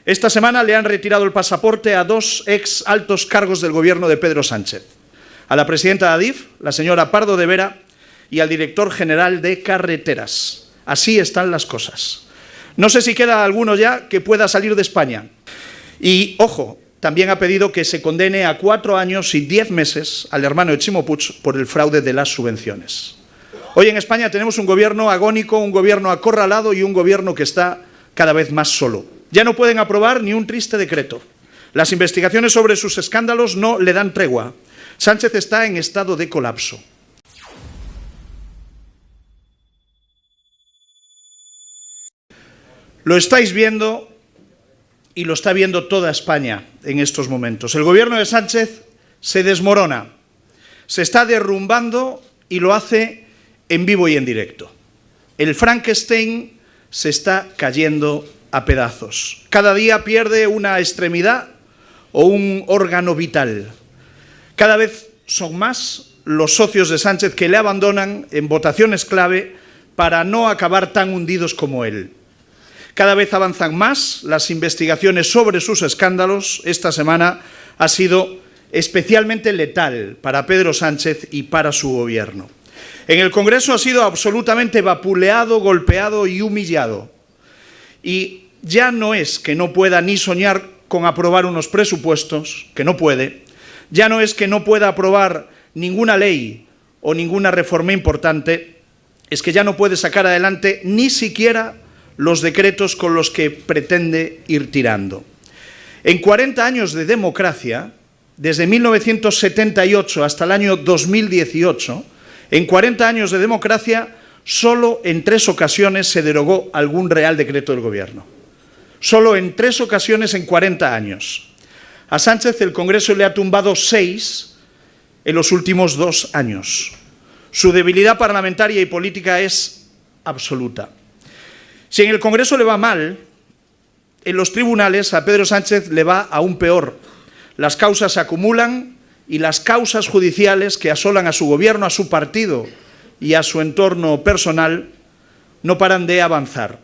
Esta semana le han retirado el pasaporte a dos ex altos cargos del gobierno de Pedro Sánchez, a la presidenta de Adif, la señora Pardo de Vera, y al director general de Carreteras. Así están las cosas. No sé si queda alguno ya que pueda salir de España. Y, ojo, también ha pedido que se condene a 4 años y 10 meses al hermano de Ximo Puig por el fraude de las subvenciones. Hoy en España tenemos un gobierno agónico, un gobierno acorralado y un gobierno que está cada vez más solo. Ya no pueden aprobar ni un triste decreto. Las investigaciones sobre sus escándalos no le dan tregua. Sánchez está en estado de colapso. Lo estáis viendo y lo está viendo toda España en estos momentos. El gobierno de Sánchez se desmorona, se está derrumbando y lo hace en vivo y en directo. El Frankenstein se está cayendo a pedazos. Cada día pierde una extremidad o un órgano vital. Cada vez son más los socios de Sánchez que le abandonan en votaciones clave para no acabar tan hundidos como él. Cada vez avanzan más las investigaciones sobre sus escándalos. Esta semana ha sido especialmente letal para Pedro Sánchez y para su gobierno. En el Congreso ha sido absolutamente vapuleado, golpeado y humillado. Y ya no es que no pueda ni soñar con aprobar unos presupuestos, que no puede, ya no es que no pueda aprobar ninguna ley o ninguna reforma importante, es que ya no puede sacar adelante ni siquiera los decretos con los que pretende ir tirando. En 40 años de democracia, desde 1978 hasta el año 2018, en 40 años de democracia, solo en 3 ocasiones se derogó algún real decreto del Gobierno. Solo en 3 ocasiones en 40 años. A Sánchez el Congreso le ha tumbado 6 en los últimos 2 años. Su debilidad parlamentaria y política es absoluta. Si en el Congreso le va mal, en los tribunales a Pedro Sánchez le va aún peor. Las causas se acumulan y las causas judiciales que asolan a su gobierno, a su partido y a su entorno personal no paran de avanzar.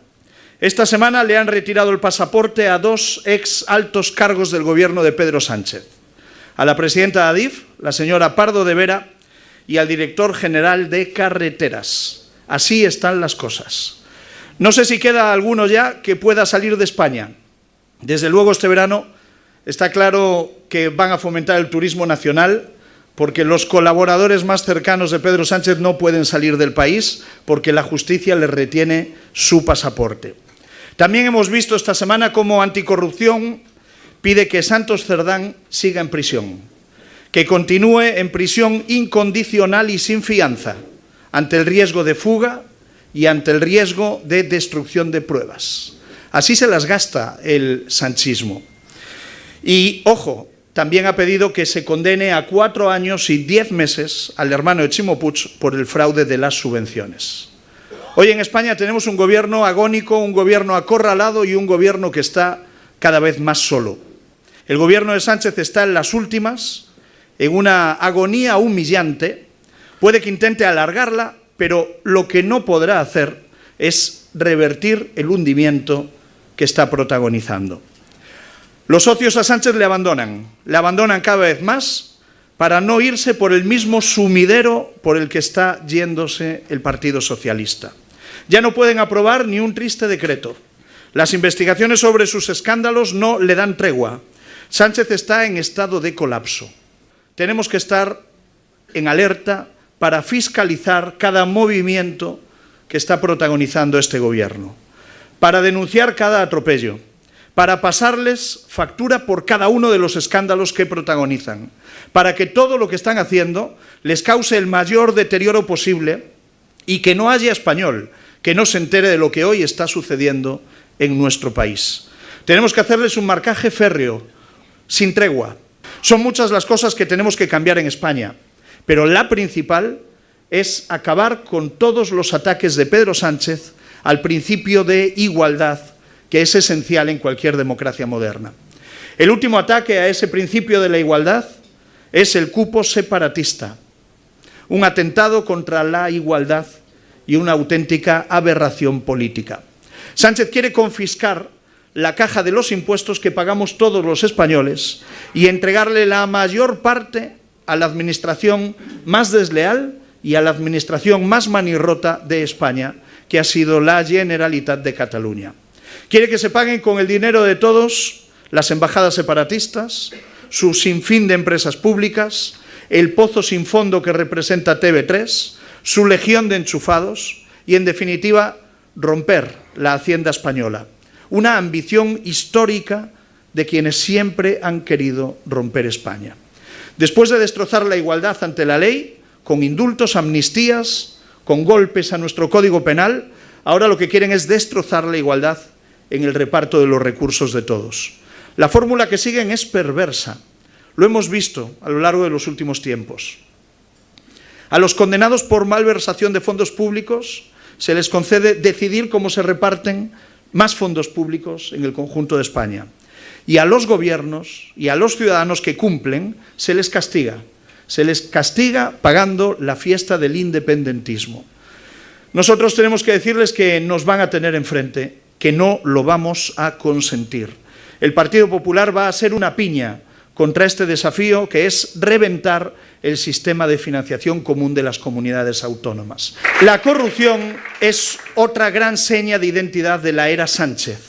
Esta semana le han retirado el pasaporte a 2 ex altos cargos del gobierno de Pedro Sánchez, a la presidenta de Adif, la señora Pardo de Vera, y al director general de Carreteras. Así están las cosas. No sé si queda alguno ya que pueda salir de España. Desde luego este verano está claro que van a fomentar el turismo nacional porque los colaboradores más cercanos de Pedro Sánchez no pueden salir del país porque la justicia les retiene su pasaporte. También hemos visto esta semana cómo Anticorrupción pide que Santos Cerdán siga en prisión, que continúe en prisión incondicional y sin fianza, ante el riesgo de fuga y ante el riesgo de destrucción de pruebas. Así se las gasta el sanchismo. Y, ojo, también ha pedido que se condene a 4 años y 10 meses al hermano de Ximo Puig por el fraude de las subvenciones. Hoy en España tenemos un gobierno agónico, un gobierno acorralado y un gobierno que está cada vez más solo. El gobierno de Sánchez está en las últimas, en una agonía humillante. Puede que intente alargarla, pero lo que no podrá hacer es revertir el hundimiento que está protagonizando. Los socios a Sánchez le abandonan cada vez más para no irse por el mismo sumidero por el que está yéndose el Partido Socialista. Ya no pueden aprobar ni un triste decreto. Las investigaciones sobre sus escándalos no le dan tregua. Sánchez está en estado de colapso. Tenemos que estar en alerta para fiscalizar cada movimiento que está protagonizando este gobierno, para denunciar cada atropello, para pasarles factura por cada uno de los escándalos que protagonizan, para que todo lo que están haciendo les cause el mayor deterioro posible y que no haya español que no se entere de lo que hoy está sucediendo en nuestro país. Tenemos que hacerles un marcaje férreo, sin tregua. Son muchas las cosas que tenemos que cambiar en España, pero la principal es acabar con todos los ataques de Pedro Sánchez al principio de igualdad, que es esencial en cualquier democracia moderna. El último ataque a ese principio de la igualdad es el cupo separatista, un atentado contra la igualdad y una auténtica aberración política. Sánchez quiere confiscar la caja de los impuestos que pagamos todos los españoles y entregarle la mayor parte a la administración más desleal y a la administración más manirrota de España, que ha sido la Generalitat de Cataluña. Quiere que se paguen con el dinero de todos las embajadas separatistas, su sinfín de empresas públicas, el pozo sin fondo que representa TV3, su legión de enchufados y, en definitiva, romper la Hacienda española. Una ambición histórica de quienes siempre han querido romper España. Después de destrozar la igualdad ante la ley, con indultos, amnistías, con golpes a nuestro Código Penal, ahora lo que quieren es destrozar la igualdad en el reparto de los recursos de todos. La fórmula que siguen es perversa. Lo hemos visto a lo largo de los últimos tiempos. A los condenados por malversación de fondos públicos se les concede decidir cómo se reparten más fondos públicos en el conjunto de España. Y a los gobiernos y a los ciudadanos que cumplen se les castiga. Se les castiga pagando la fiesta del independentismo. Nosotros tenemos que decirles que nos van a tener enfrente, que no lo vamos a consentir. El Partido Popular va a ser una piña contra este desafío, que es reventar el sistema de financiación común de las comunidades autónomas. La corrupción es otra gran seña de identidad de la era Sánchez.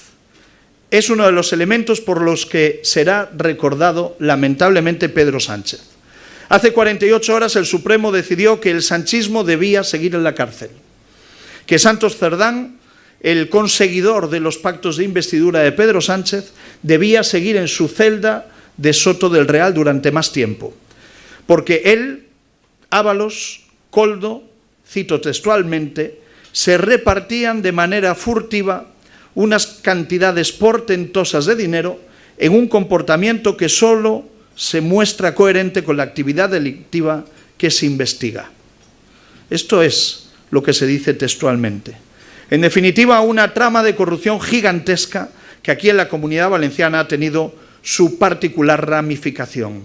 Es uno de los elementos por los que será recordado lamentablemente Pedro Sánchez. Hace 48 horas el Supremo decidió que el sanchismo debía seguir en la cárcel, que Santos Cerdán, el conseguidor de los pactos de investidura de Pedro Sánchez, debía seguir en su celda de Soto del Real durante más tiempo, porque él, Ábalos, Koldo, cito textualmente, se repartían de manera furtiva unas cantidades portentosas de dinero en un comportamiento que solo se muestra coherente con la actividad delictiva que se investiga. Esto es lo que se dice textualmente. En definitiva, una trama de corrupción gigantesca que aquí en la Comunidad Valenciana ha tenido su particular ramificación.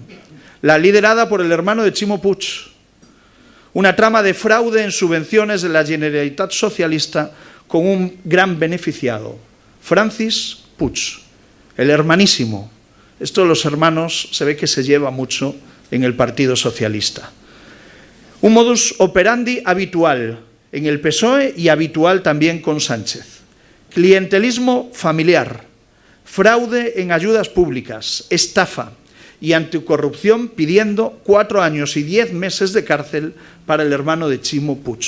La liderada por el hermano de Chimo Puig. Una trama de fraude en subvenciones de la Generalitat socialista con un gran beneficiado, Francis Puig, el hermanísimo. Esto de los hermanos se ve que se lleva mucho en el Partido Socialista. Un modus operandi habitual en el PSOE y habitual también con Sánchez. Clientelismo familiar, fraude en ayudas públicas, estafa y anticorrupción, pidiendo 4 años y 10 meses de cárcel para el hermano de Chimo Puig.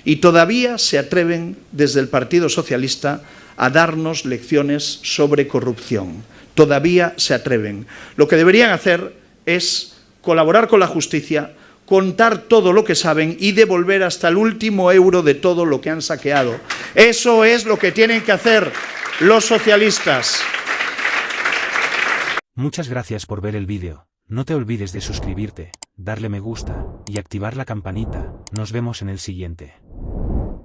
Y todavía se atreven desde el Partido Socialista a darnos lecciones sobre corrupción. Todavía se atreven. Lo que deberían hacer es colaborar con la justicia, contar todo lo que saben y devolver hasta el último euro de todo lo que han saqueado. Eso es lo que tienen que hacer los socialistas. Muchas gracias por ver el vídeo. No te olvides de suscribirte, darle me gusta y activar la campanita. Nos vemos en el siguiente.